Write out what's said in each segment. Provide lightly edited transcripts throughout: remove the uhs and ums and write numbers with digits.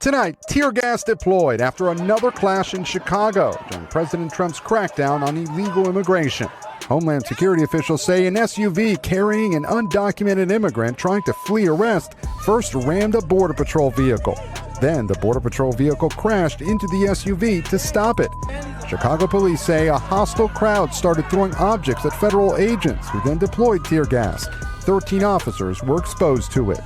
Tonight, tear gas deployed after another clash in Chicago during President Trump's crackdown on illegal immigration. Homeland Security officials say an SUV carrying an undocumented immigrant trying to flee arrest first rammed a Border Patrol vehicle. Then the Border Patrol vehicle crashed into the SUV to stop it. Chicago police say a hostile crowd started throwing objects at federal agents who then deployed tear gas. 13 officers were exposed to it.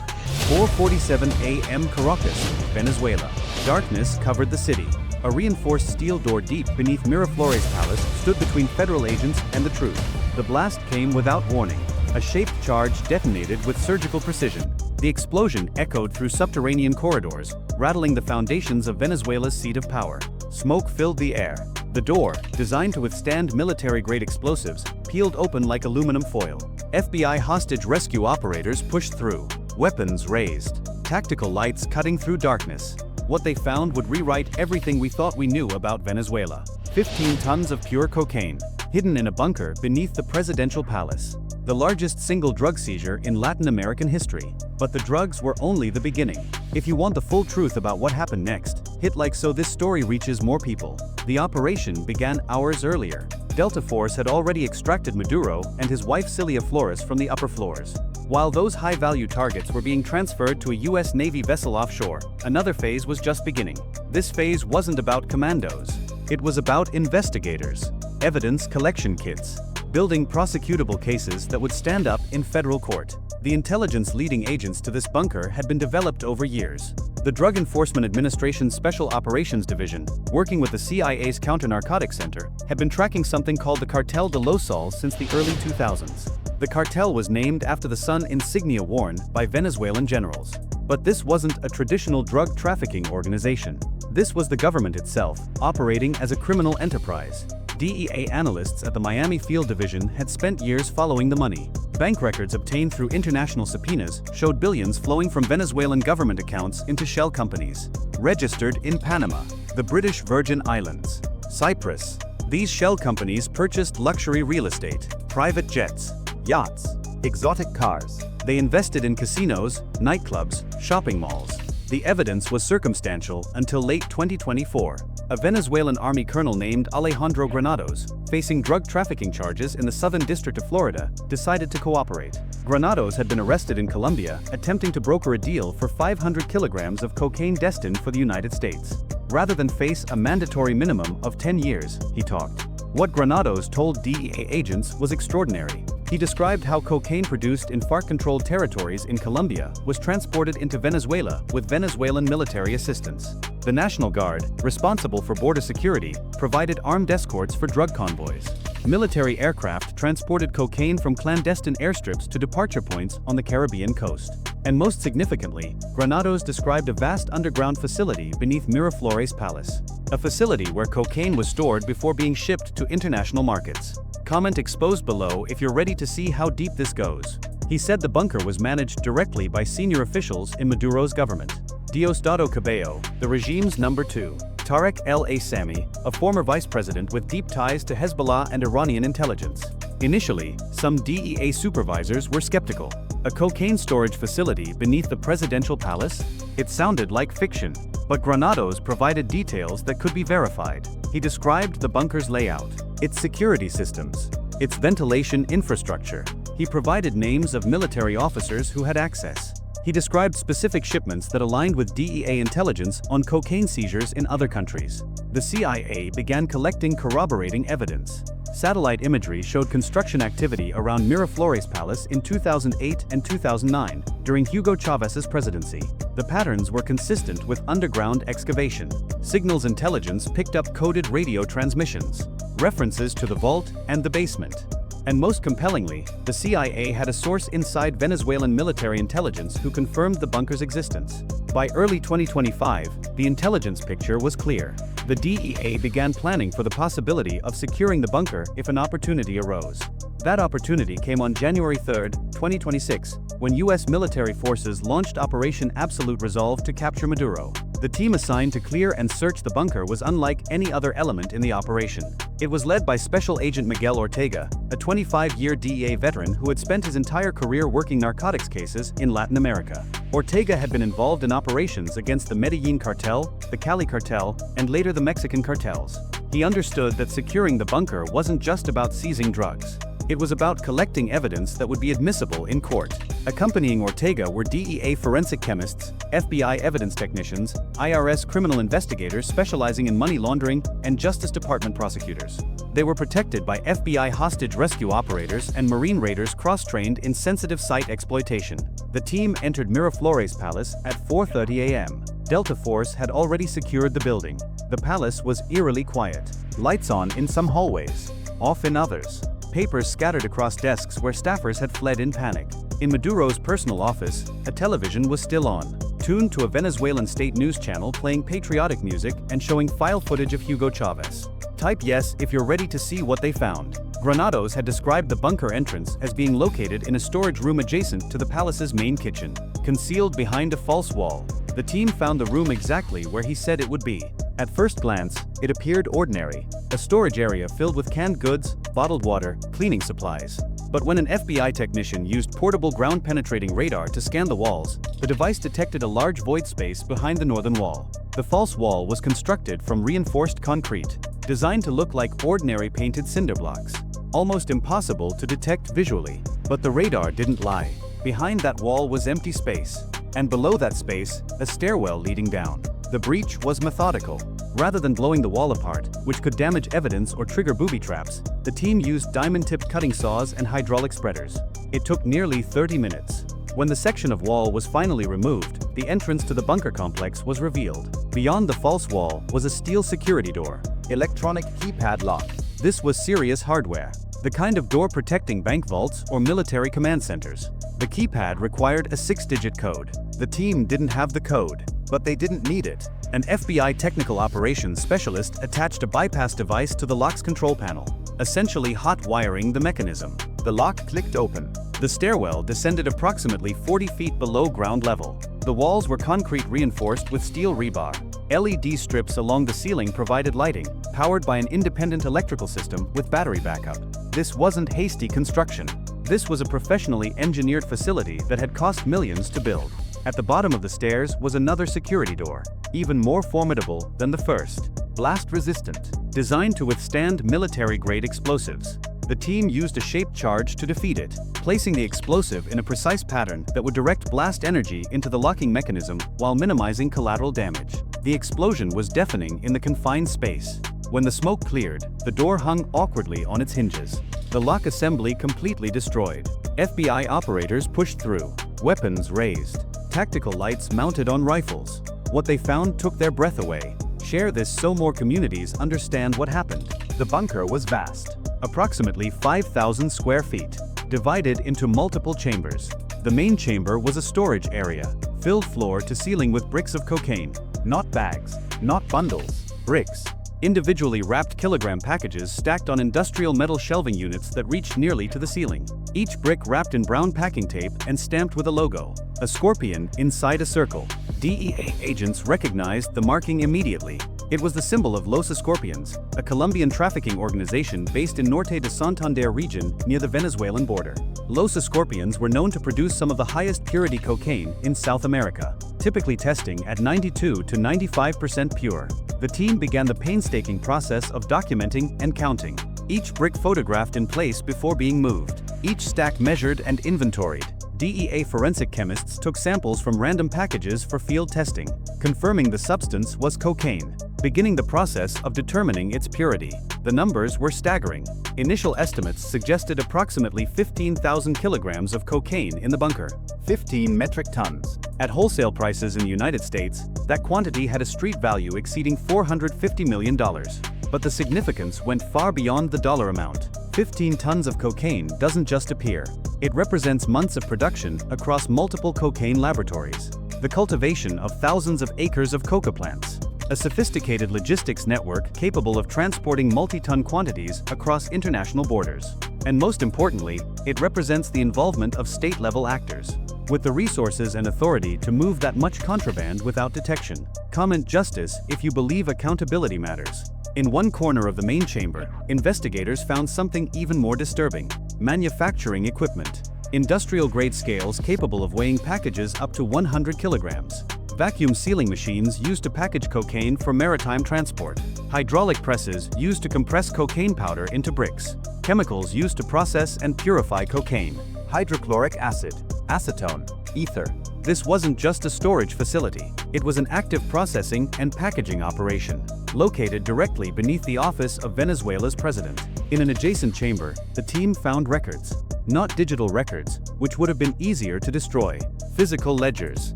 4:47 a.m. Caracas, Venezuela. Darkness covered the city. A reinforced steel door deep beneath Flores Palace stood between federal agents and the truth. The blast came without warning. A shaped charge detonated with surgical precision. The explosion echoed through subterranean corridors, rattling the foundations of Venezuela's seat of power. Smoke filled the air. The door, designed to withstand military-grade explosives, peeled open like aluminum foil. FBI hostage rescue operators pushed through. Weapons raised. Tactical lights cutting through darkness. What they found would rewrite everything we thought we knew about Venezuela. 15 tons of pure cocaine, hidden in a bunker beneath the presidential palace. The largest single drug seizure in Latin American history. But the drugs were only the beginning. If you want the full truth about what happened next, hit like so this story reaches more people. The operation began hours earlier. Delta Force had already extracted Maduro and his wife Cilia Flores from the upper floors. While those high-value targets were being transferred to a U.S. Navy vessel offshore, another phase was just beginning. This phase wasn't about commandos. It was about investigators, evidence collection kits, building prosecutable cases that would stand up in federal court. The intelligence leading agents to this bunker had been developed over years. The Drug Enforcement Administration's Special Operations Division, working with the CIA's Counter-Narcotics Center, had been tracking something called the Cartel de los Soles since the early 2000s. The cartel was named after the sun insignia worn by Venezuelan generals. But this wasn't a traditional drug trafficking organization. This was the government itself, operating as a criminal enterprise. DEA analysts at the Miami Field Division had spent years following the money. Bank records obtained through international subpoenas showed billions flowing from Venezuelan government accounts into shell companies. Registered in Panama, the British Virgin Islands, Cyprus. These shell companies purchased luxury real estate, private jets, yachts, exotic cars. They invested in casinos, nightclubs, shopping malls. The evidence was circumstantial until late 2024. A Venezuelan army colonel named Alejandro Granados, facing drug trafficking charges in the Southern District of Florida, decided to cooperate. Granados had been arrested in Colombia, attempting to broker a deal for 500 kilograms of cocaine destined for the United States. Rather than face a mandatory minimum of 10 years, he talked. What Granados told DEA agents was extraordinary. He described how cocaine produced in FARC-controlled territories in Colombia was transported into Venezuela with Venezuelan military assistance. The National Guard, responsible for border security, provided armed escorts for drug convoys. Military aircraft transported cocaine from clandestine airstrips to departure points on the Caribbean coast. And most significantly, Granados described a vast underground facility beneath Flores Palace. A facility where cocaine was stored before being shipped to international markets. Comment exposed below if you're ready to see how deep this goes. He said the bunker was managed directly by senior officials in Maduro's government. Diosdado Cabello, the regime's number 2. Tarek El-Assami, a former vice president with deep ties to Hezbollah and Iranian intelligence. Initially, some DEA supervisors were skeptical. A cocaine storage facility beneath the presidential palace? It sounded like fiction. But Granados provided details that could be verified. He described the bunker's layout, its security systems, its ventilation infrastructure. He provided names of military officers who had access. He described specific shipments that aligned with DEA intelligence on cocaine seizures in other countries. The CIA began collecting corroborating evidence. Satellite imagery showed construction activity around Flores Palace in 2008 and 2009, during Hugo Chávez's presidency. The patterns were consistent with underground excavation. Signals intelligence picked up coded radio transmissions, references to the vault and the basement. And most compellingly, the CIA had a source inside Venezuelan military intelligence who confirmed the bunker's existence. By early 2025, the intelligence picture was clear. The DEA began planning for the possibility of securing the bunker if an opportunity arose. That opportunity came on January 3, 2026, when U.S. military forces launched Operation Absolute Resolve to capture Maduro. The team assigned to clear and search the bunker was unlike any other element in the operation. It was led by Special Agent Miguel Ortega, a 25-year DEA veteran who had spent his entire career working narcotics cases in Latin America. Ortega had been involved in operations against the Medellin cartel, the Cali cartel, and later the Mexican cartels. He understood that securing the bunker wasn't just about seizing drugs. It was about collecting evidence that would be admissible in court. Accompanying Ortega were DEA forensic chemists, FBI evidence technicians, IRS criminal investigators specializing in money laundering, and Justice Department prosecutors. They were protected by FBI hostage rescue operators and Marine raiders cross-trained in sensitive site exploitation. The team entered Miraflores Palace at 4:30 a.m. Delta Force had already secured the building. The palace was eerily quiet. Lights on in some hallways, off in others. Papers scattered across desks where staffers had fled in panic. In Maduro's personal office, a television was still on, tuned to a Venezuelan state news channel playing patriotic music and showing file footage of Hugo Chavez. Type yes if you're ready to see what they found. Granados had described the bunker entrance as being located in a storage room adjacent to the palace's main kitchen, concealed behind a false wall. The team found the room exactly where he said it would be. At first glance, it appeared ordinary, a storage area filled with canned goods, bottled water, cleaning supplies. But when an FBI technician used portable ground-penetrating radar to scan the walls, the device detected a large void space behind the northern wall. The false wall was constructed from reinforced concrete, designed to look like ordinary painted cinder blocks. Almost impossible to detect visually. But the radar didn't lie. Behind that wall was empty space, and below that space, a stairwell leading down. The breach was methodical. Rather than blowing the wall apart, which could damage evidence or trigger booby traps, the team used diamond-tipped cutting saws and hydraulic spreaders. It took nearly 30 minutes. When the section of wall was finally removed, the entrance to the bunker complex was revealed. Beyond the false wall was a steel security door, electronic keypad lock. This was serious hardware, the kind of door protecting bank vaults or military command centers. The keypad required a 6-digit code. The team didn't have the code, but they didn't need it. An FBI technical operations specialist attached a bypass device to the lock's control panel, essentially hot wiring the mechanism. The lock clicked open. The stairwell descended approximately 40 feet below ground level. The walls were concrete reinforced with steel rebar. LED strips along the ceiling provided lighting, powered by an independent electrical system with battery backup. This wasn't hasty construction. This was a professionally engineered facility that had cost millions to build. At the bottom of the stairs was another security door, even more formidable than the first. Blast-resistant, designed to withstand military-grade explosives. The team used a shaped charge to defeat it, placing the explosive in a precise pattern that would direct blast energy into the locking mechanism while minimizing collateral damage. The explosion was deafening in the confined space. When the smoke cleared, the door hung awkwardly on its hinges. The lock assembly completely destroyed. FBI operators pushed through, weapons raised, tactical lights mounted on rifles. What they found took their breath away. Share this so more communities understand what happened. The bunker was vast, approximately 5,000 square feet, divided into multiple chambers. The main chamber was a storage area, filled floor to ceiling with bricks of cocaine. Not bags, not bundles, bricks. Individually wrapped kilogram packages stacked on industrial metal shelving units that reached nearly to the ceiling. Each brick wrapped in brown packing tape and stamped with a logo, a scorpion inside a circle. DEA agents recognized the marking immediately. It was the symbol of Los Escorpions, a Colombian trafficking organization based in Norte de Santander region near the Venezuelan border. Los Escorpions were known to produce some of the highest purity cocaine in South America, typically testing at 92 to 95% pure. The team began the painstaking process of documenting and counting. Each brick photographed in place before being moved. Each stack measured and inventoried. DEA forensic chemists took samples from random packages for field testing, confirming the substance was cocaine, beginning the process of determining its purity. The numbers were staggering. Initial estimates suggested approximately 15,000 kilograms of cocaine in the bunker, 15 metric tons. At wholesale prices in the United States, that quantity had a street value exceeding $450 million. But the significance went far beyond the dollar amount. 15 tons of cocaine doesn't just appear. It represents months of production across multiple cocaine laboratories, the cultivation of thousands of acres of coca plants, a sophisticated logistics network capable of transporting multi-ton quantities across international borders. And most importantly, it represents the involvement of state-level actors, with the resources and authority to move that much contraband without detection. Comment justice if you believe accountability matters. In one corner of the main chamber, investigators found something even more disturbing: manufacturing equipment. Industrial-grade scales capable of weighing packages up to 100 kilograms. Vacuum sealing machines used to package cocaine for maritime transport. Hydraulic presses used to compress cocaine powder into bricks. Chemicals used to process and purify cocaine. Hydrochloric acid, acetone, ether. This wasn't just a storage facility. It was an active processing and packaging operation, located directly beneath the office of Venezuela's president. In an adjacent chamber, the team found records. Not digital records, which would have been easier to destroy. Physical ledgers.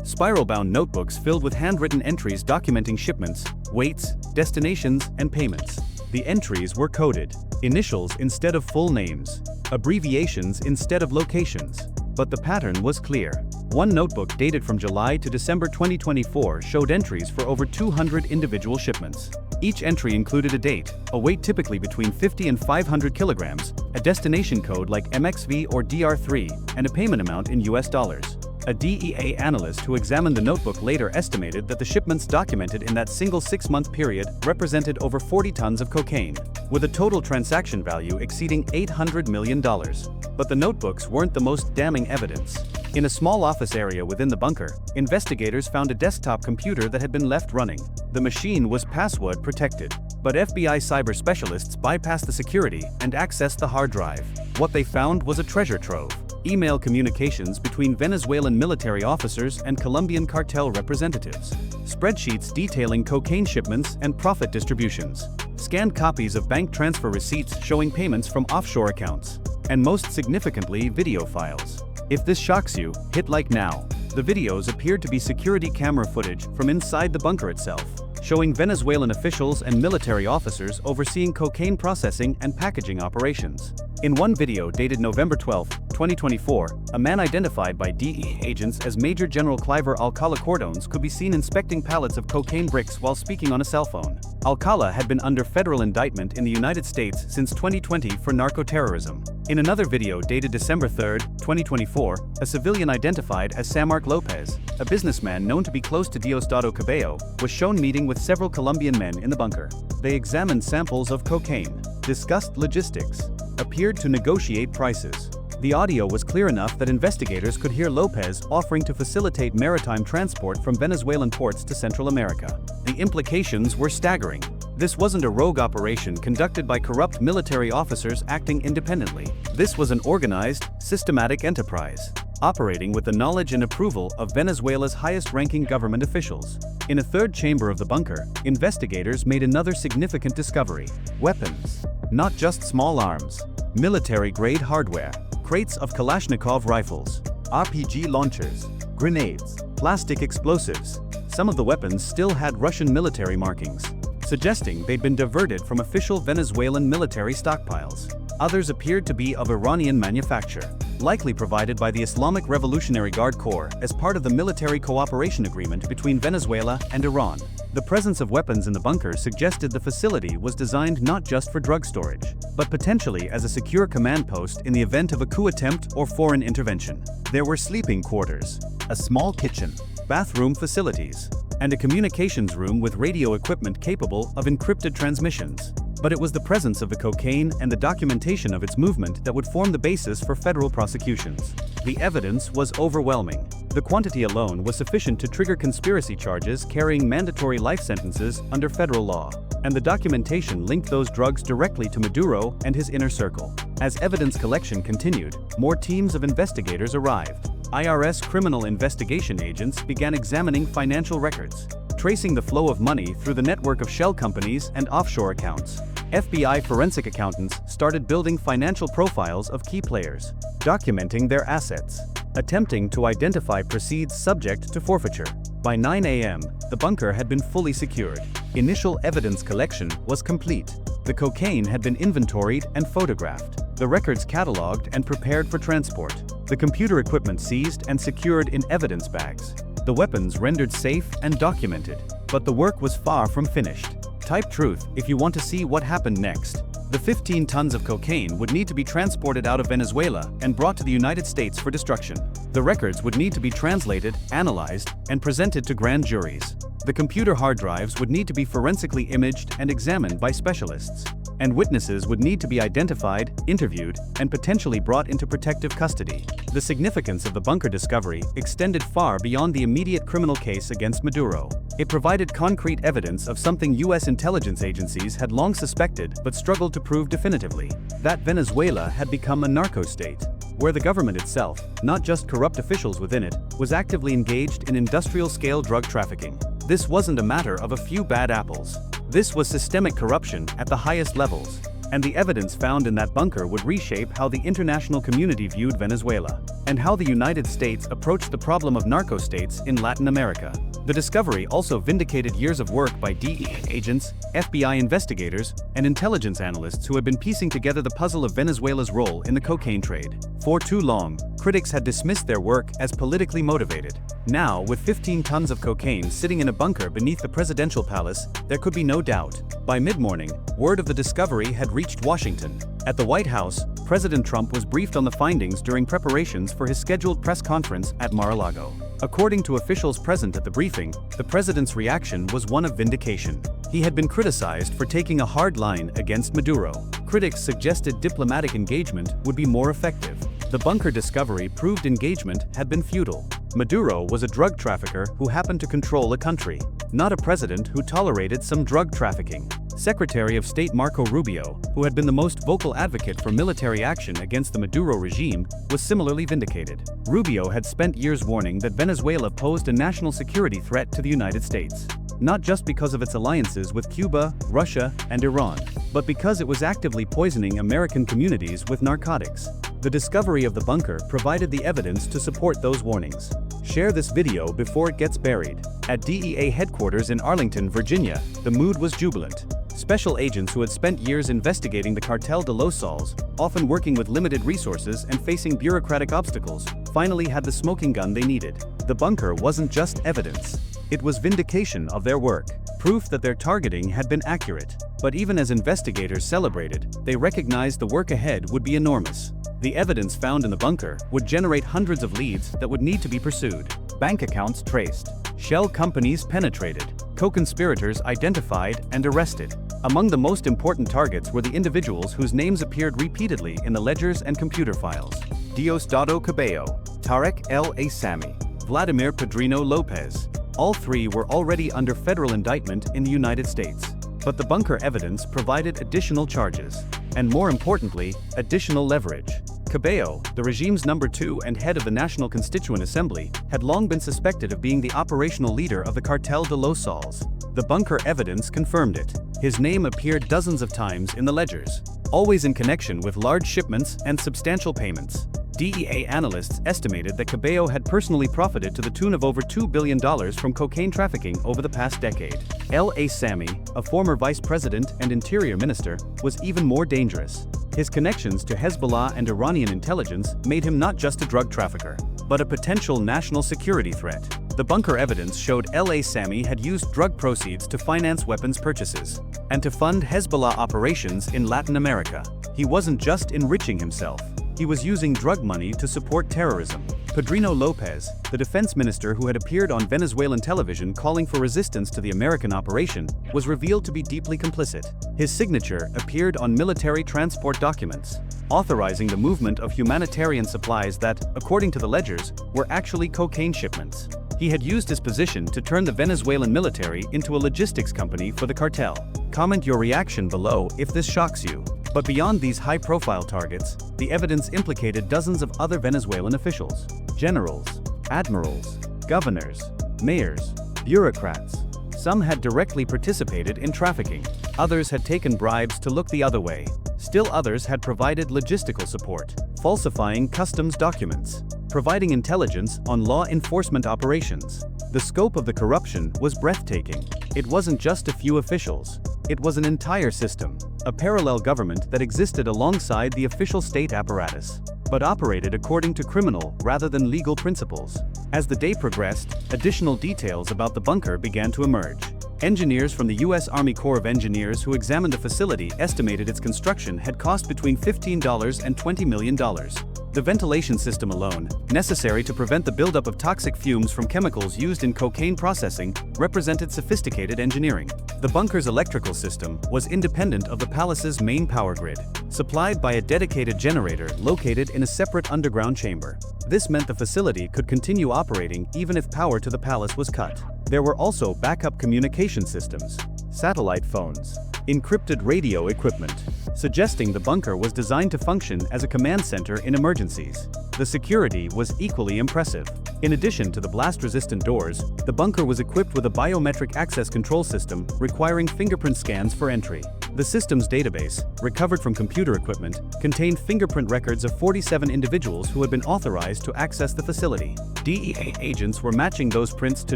Spiral-bound notebooks filled with handwritten entries documenting shipments, weights, destinations, and payments. The entries were coded. Initials instead of full names. Abbreviations instead of locations. But the pattern was clear. One notebook dated from July to December 2024 showed entries for over 200 individual shipments. Each entry included a date, a weight typically between 50 and 500 kilograms, a destination code like MXV or DR3, and a payment amount in US dollars. A DEA analyst who examined the notebook later estimated that the shipments documented in that single 6-month period represented over 40 tons of cocaine, with a total transaction value exceeding $800 million. But the notebooks weren't the most damning evidence. In a small office area within the bunker, investigators found a desktop computer that had been left running. The machine was password protected, but FBI cyber specialists bypassed the security and accessed the hard drive. What they found was a treasure trove. Email communications between Venezuelan military officers and Colombian cartel representatives. Spreadsheets detailing cocaine shipments and profit distributions. Scanned copies of bank transfer receipts showing payments from offshore accounts. And most significantly, video files. If this shocks you, hit like now. The videos appeared to be security camera footage from inside the bunker itself, showing Venezuelan officials and military officers overseeing cocaine processing and packaging operations. In one video dated November 12, 2024, a man identified by DEA agents as Major General Cliver Alcala Cordones could be seen inspecting pallets of cocaine bricks while speaking on a cell phone. Alcala had been under federal indictment in the United States since 2020 for narco-terrorism. In another video dated December 3, 2024, a civilian identified as Samark Lopez, a businessman known to be close to Diosdado Cabello, was shown meeting with several Colombian men in the bunker. They examined samples of cocaine, discussed logistics, appeared to negotiate prices. The audio was clear enough that investigators could hear Lopez offering to facilitate maritime transport from Venezuelan ports to Central America. The implications were staggering. This wasn't a rogue operation conducted by corrupt military officers acting independently. This was an organized, systematic enterprise, operating with the knowledge and approval of Venezuela's highest-ranking government officials. In a third chamber of the bunker, investigators made another significant discovery: weapons. Not just small arms. Military-grade hardware. Crates of Kalashnikov rifles, RPG launchers, grenades, plastic explosives. Some of the weapons still had Russian military markings, suggesting they'd been diverted from official Venezuelan military stockpiles. Others appeared to be of Iranian manufacture, likely provided by the Islamic Revolutionary Guard Corps as part of the military cooperation agreement between Venezuela and Iran. The presence of weapons in the bunker suggested the facility was designed not just for drug storage, but potentially as a secure command post in the event of a coup attempt or foreign intervention. There were sleeping quarters, a small kitchen, bathroom facilities, and a communications room with radio equipment capable of encrypted transmissions. But it was the presence of the cocaine and the documentation of its movement that would form the basis for federal prosecutions. The evidence was overwhelming. The quantity alone was sufficient to trigger conspiracy charges carrying mandatory life sentences under federal law, and the documentation linked those drugs directly to Maduro and his inner circle. As evidence collection continued, more teams of investigators arrived. IRS criminal investigation agents began examining financial records, tracing the flow of money through the network of shell companies and offshore accounts. FBI forensic accountants started building financial profiles of key players, documenting their assets, attempting to identify proceeds subject to forfeiture. By 9 a.m., the bunker had been fully secured. Initial evidence collection was complete. The cocaine had been inventoried and photographed, the records cataloged and prepared for transport, the computer equipment seized and secured in evidence bags, the weapons rendered safe and documented. But the work was far from finished. Type truth if you want to see what happened next. The 15 tons of cocaine would need to be transported out of Venezuela and brought to the United States for destruction. The records would need to be translated, analyzed, and presented to grand juries. The computer hard drives would need to be forensically imaged and examined by specialists. And witnesses would need to be identified, interviewed, and potentially brought into protective custody. The significance of the bunker discovery extended far beyond the immediate criminal case against Maduro. It provided concrete evidence of something U.S. intelligence agencies had long suspected but struggled to prove definitively: that Venezuela had become a narco-state, where the government itself, not just corrupt officials within it, was actively engaged in industrial-scale drug trafficking. This wasn't a matter of a few bad apples. This was systemic corruption at the highest levels, and the evidence found in that bunker would reshape how the international community viewed Venezuela, and how the United States approached the problem of narco-states in Latin America. The discovery also vindicated years of work by DEA agents, FBI investigators, and intelligence analysts who had been piecing together the puzzle of Venezuela's role in the cocaine trade. For too long, critics had dismissed their work as politically motivated. Now, with 15 tons of cocaine sitting in a bunker beneath the presidential palace, there could be no doubt. By mid-morning, word of the discovery had reached Washington. At the White House, President Trump was briefed on the findings during preparations for his scheduled press conference at Mar-a-Lago. According to officials present at the briefing, the president's reaction was one of vindication. He had been criticized for taking a hard line against Maduro. Critics suggested diplomatic engagement would be more effective. The bunker discovery proved engagement had been futile. Maduro was a drug trafficker who happened to control a country, not a president who tolerated some drug trafficking. Secretary of State Marco Rubio, who had been the most vocal advocate for military action against the Maduro regime, was similarly vindicated. Rubio had spent years warning that Venezuela posed a national security threat to the United States, not just because of its alliances with Cuba, Russia, and Iran, but because it was actively poisoning American communities with narcotics. The discovery of the bunker provided the evidence to support those warnings. Share this video before it gets buried. At DEA headquarters in Arlington, Virginia, the mood was jubilant. Special agents who had spent years investigating the cartel de los Soles, often working with limited resources and facing bureaucratic obstacles, finally had the smoking gun they needed. The bunker wasn't just evidence. It was vindication of their work, proof that their targeting had been accurate. But even as investigators celebrated, they recognized the work ahead would be enormous. The evidence found in the bunker would generate hundreds of leads that would need to be pursued. Bank accounts traced, shell companies penetrated, co-conspirators identified and arrested. Among the most important targets were the individuals whose names appeared repeatedly in the ledgers and computer files: Diosdado Cabello, Tarek El Aissami, Vladimir Padrino Lopez. All three were already under federal indictment in the United States. But the bunker evidence provided additional charges, and more importantly, additional leverage. Cabello, the regime's number 2 and head of the National Constituent Assembly, had long been suspected of being the operational leader of the cartel de los Soles. The bunker evidence confirmed it. His name appeared dozens of times in the ledgers, always in connection with large shipments and substantial payments. DEA analysts estimated that Cabello had personally profited to the tune of over $2 billion from cocaine trafficking over the past decade. El Aissami, a former vice president and interior minister, was even more dangerous. His connections to Hezbollah and Iranian intelligence made him not just a drug trafficker, but a potential national security threat. The bunker evidence showed El Aissami had used drug proceeds to finance weapons purchases and to fund Hezbollah operations in Latin America. He wasn't just enriching himself. He was using drug money to support terrorism. Padrino Lopez, the defense minister who had appeared on Venezuelan television calling for resistance to the American operation, was revealed to be deeply complicit. His signature appeared on military transport documents, authorizing the movement of humanitarian supplies that, according to the ledgers, were actually cocaine shipments. He had used his position to turn the Venezuelan military into a logistics company for the cartel. Comment your reaction below if this shocks you. But beyond these high-profile targets, the evidence implicated dozens of other Venezuelan officials: generals, admirals, governors, mayors, bureaucrats. Some had directly participated in trafficking. Others had taken bribes to look the other way. Still others had provided logistical support, falsifying customs documents, providing intelligence on law enforcement operations. The scope of the corruption was breathtaking. It wasn't just a few officials. It was an entire system, a parallel government that existed alongside the official state apparatus. but operated according to criminal rather than legal principles. As the day progressed, additional details about the bunker began to emerge. Engineers from the U.S. Army Corps of Engineers who examined the facility estimated its construction had cost between $15 and $20 million. The ventilation system alone, necessary to prevent the buildup of toxic fumes from chemicals used in cocaine processing, represented sophisticated engineering. The bunker's electrical system was independent of the palace's main power grid, supplied by a dedicated generator located in a separate underground chamber. This meant the facility could continue operating even if power to the palace was cut. There were also backup communication systems, satellite phones, encrypted radio equipment, suggesting the bunker was designed to function as a command center in emergencies. The security was equally impressive. In addition to the blast-resistant doors, the bunker was equipped with a biometric access control system requiring fingerprint scans for entry. The system's database, recovered from computer equipment, contained fingerprint records of 47 individuals who had been authorized to access the facility. DEA agents were matching those prints to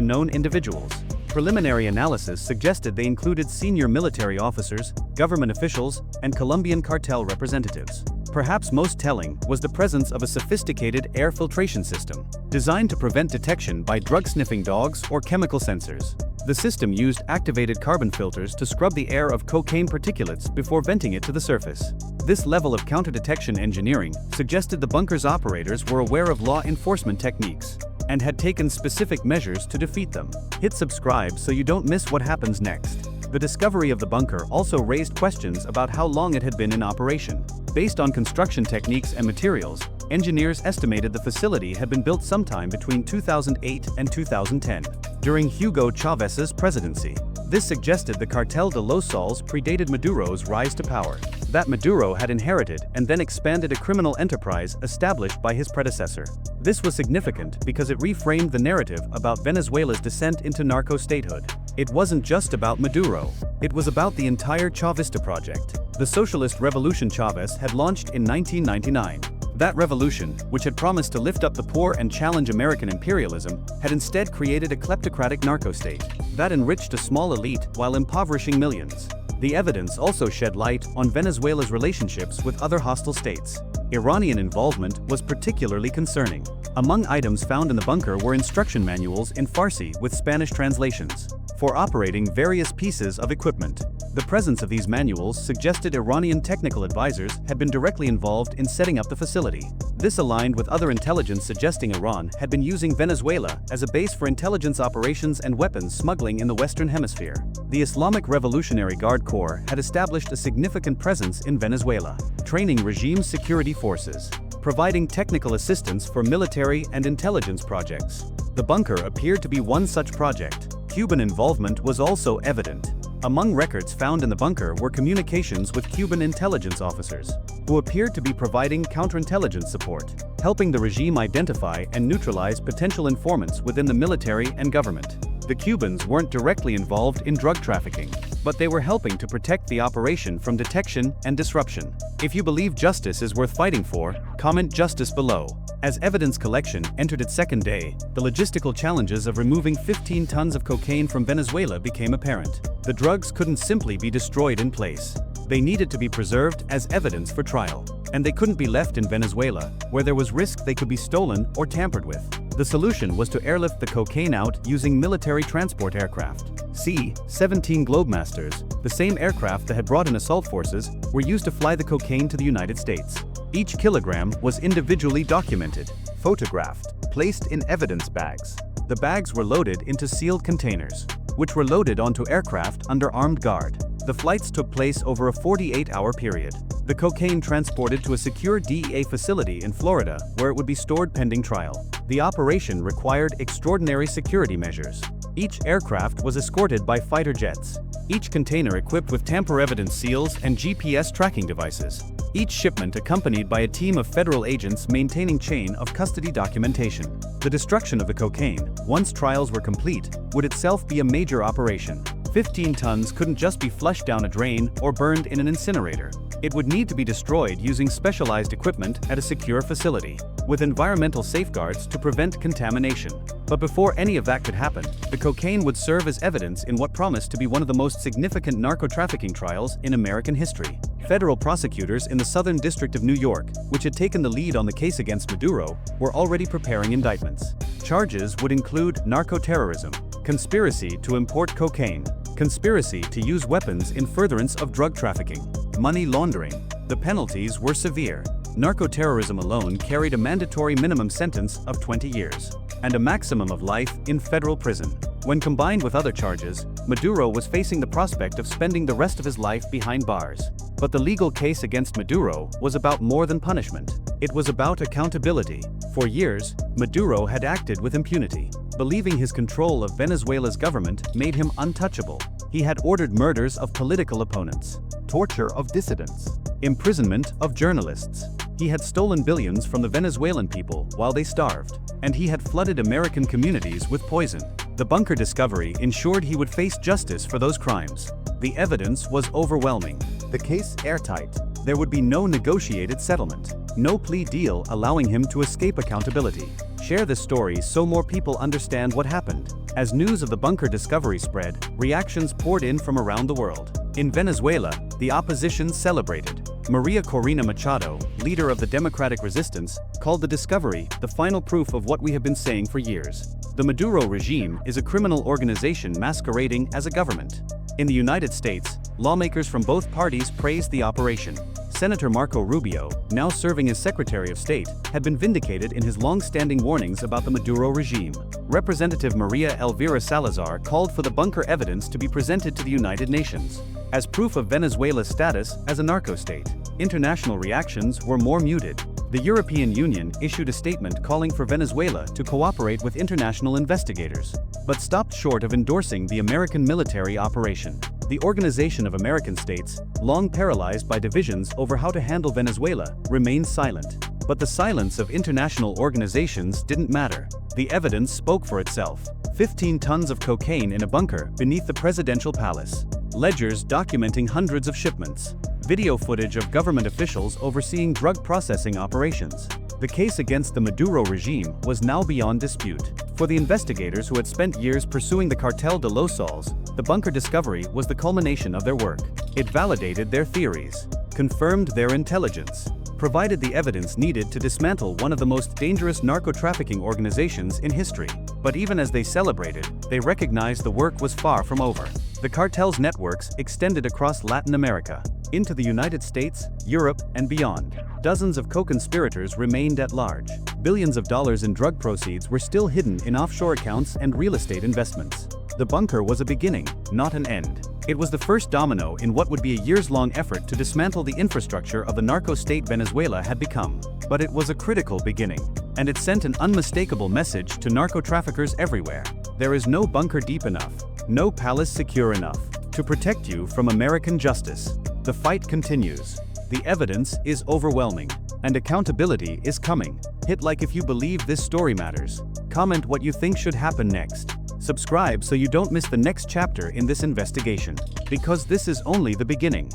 known individuals. Preliminary analysis suggested they included senior military officers, government officials, and Colombian cartel representatives. Perhaps most telling was the presence of a sophisticated air filtration system, designed to prevent detection by drug-sniffing dogs or chemical sensors. The system used activated carbon filters to scrub the air of cocaine particulates before venting it to the surface. This level of counter-detection engineering suggested the bunker's operators were aware of law enforcement techniques and had taken specific measures to defeat them. Hit subscribe so you don't miss what happens next. The discovery of the bunker also raised questions about how long it had been in operation. Based on construction techniques and materials, engineers estimated the facility had been built sometime between 2008 and 2010, during Hugo Chávez's presidency. This suggested the Cartel de los Soles predated Maduro's rise to power, that Maduro had inherited and then expanded a criminal enterprise established by his predecessor. This was significant because it reframed the narrative about Venezuela's descent into narco-statehood. It wasn't just about Maduro. It was about the entire Chavista project. The socialist revolution Chávez had launched in 1999. That revolution, which had promised to lift up the poor and challenge American imperialism, had instead created a kleptocratic narco-state that enriched a small elite while impoverishing millions. The evidence also shed light on Venezuela's relationships with other hostile states. Iranian involvement was particularly concerning. Among items found in the bunker were instruction manuals in Farsi with Spanish translations for operating various pieces of equipment. The presence of these manuals suggested Iranian technical advisors had been directly involved in setting up the facility. This aligned with other intelligence suggesting Iran had been using Venezuela as a base for intelligence operations and weapons smuggling in the Western Hemisphere. The Islamic Revolutionary Guard Corps had established a significant presence in Venezuela, training regime security forces, providing technical assistance for military and intelligence projects. The bunker appeared to be one such project. Cuban involvement was also evident. Among records found in the bunker were communications with Cuban intelligence officers, who appeared to be providing counterintelligence support, helping the regime identify and neutralize potential informants within the military and government. The Cubans weren't directly involved in drug trafficking, but they were helping to protect the operation from detection and disruption. If you believe justice is worth fighting for, comment justice below. As evidence collection entered its second day, the logistical challenges of removing 15 tons of cocaine from Venezuela became apparent. The drugs couldn't simply be destroyed in place. They needed to be preserved as evidence for trial. And they couldn't be left in Venezuela, where there was risk they could be stolen or tampered with. The solution was to airlift the cocaine out using military transport aircraft. C-17 Globemasters, the same aircraft that had brought in assault forces, were used to fly the cocaine to the United States. Each kilogram was individually documented, photographed, placed in evidence bags. The bags were loaded into sealed containers, which were loaded onto aircraft under armed guard. The flights took place over a 48-hour period. The cocaine transported to a secure DEA facility in Florida, where it would be stored pending trial. The operation required extraordinary security measures. Each aircraft was escorted by fighter jets, each container equipped with tamper-evident seals and GPS tracking devices. Each shipment accompanied by a team of federal agents maintaining chain of custody documentation. The destruction of the cocaine, once trials were complete, would itself be a major operation. 15 tons couldn't just be flushed down a drain or burned in an incinerator. It would need to be destroyed using specialized equipment at a secure facility, with environmental safeguards to prevent contamination. But before any of that could happen, the cocaine would serve as evidence in what promised to be one of the most significant narco-trafficking trials in American history. Federal prosecutors in the Southern District of New York, which had taken the lead on the case against Maduro, were already preparing indictments. Charges would include narco-terrorism, conspiracy to import cocaine, conspiracy to use weapons in furtherance of drug trafficking, money laundering. The penalties were severe. Narco-terrorism alone carried a mandatory minimum sentence of 20 years and a maximum of life in federal prison. When combined with other charges, Maduro was facing the prospect of spending the rest of his life behind bars. But the legal case against Maduro was about more than punishment. It was about accountability. For years, Maduro had acted with impunity, believing his control of Venezuela's government made him untouchable. He had ordered murders of political opponents, torture of dissidents, imprisonment of journalists. He had stolen billions from the Venezuelan people while they starved, and he had flooded American communities with poison. The bunker discovery ensured he would face justice for those crimes. The evidence was overwhelming. The case airtight. There would be no negotiated settlement, no plea deal allowing him to escape accountability. Share this story so more people understand what happened. As news of the bunker discovery spread, reactions poured in from around the world. In Venezuela, the opposition celebrated. Maria Corina Machado, leader of the democratic resistance, called the discovery the final proof of what we have been saying for years. The Maduro regime is a criminal organization masquerading as a government. In the United States, lawmakers from both parties praised the operation. Senator Marco Rubio, now serving as Secretary of State, had been vindicated in his long-standing warnings about the Maduro regime. Representative Maria Elvira Salazar called for the bunker evidence to be presented to the United Nations as proof of Venezuela's status as a narco-state. International reactions were more muted. The European Union issued a statement calling for Venezuela to cooperate with international investigators, but stopped short of endorsing the American military operation. The Organization of American States, long paralyzed by divisions over how to handle Venezuela, remained silent. But the silence of international organizations didn't matter. The evidence spoke for itself. 15 tons of cocaine in a bunker beneath the presidential palace. Ledgers documenting hundreds of shipments. Video footage of government officials overseeing drug processing operations. The case against the Maduro regime was now beyond dispute. For the investigators who had spent years pursuing the cartel de los Sols, the bunker discovery was the culmination of their work. It validated their theories, confirmed their intelligence, provided the evidence needed to dismantle one of the most dangerous narco-trafficking organizations in history. But even as they celebrated, they recognized the work was far from over. The cartel's networks extended across Latin America, into the United States, Europe, and beyond. Dozens of co-conspirators remained at large. Billions of dollars in drug proceeds were still hidden in offshore accounts and real estate investments. The bunker was a beginning, not an end. It was the first domino in what would be a years-long effort to dismantle the infrastructure of the narco-state Venezuela had become. But it was a critical beginning, and it sent an unmistakable message to narco-traffickers everywhere. There is no bunker deep enough, no palace secure enough to protect you from American justice. The fight continues. The evidence is overwhelming, and accountability is coming. Hit like if you believe this story matters. Comment what you think should happen next. Subscribe so you don't miss the next chapter in this investigation, because this is only the beginning.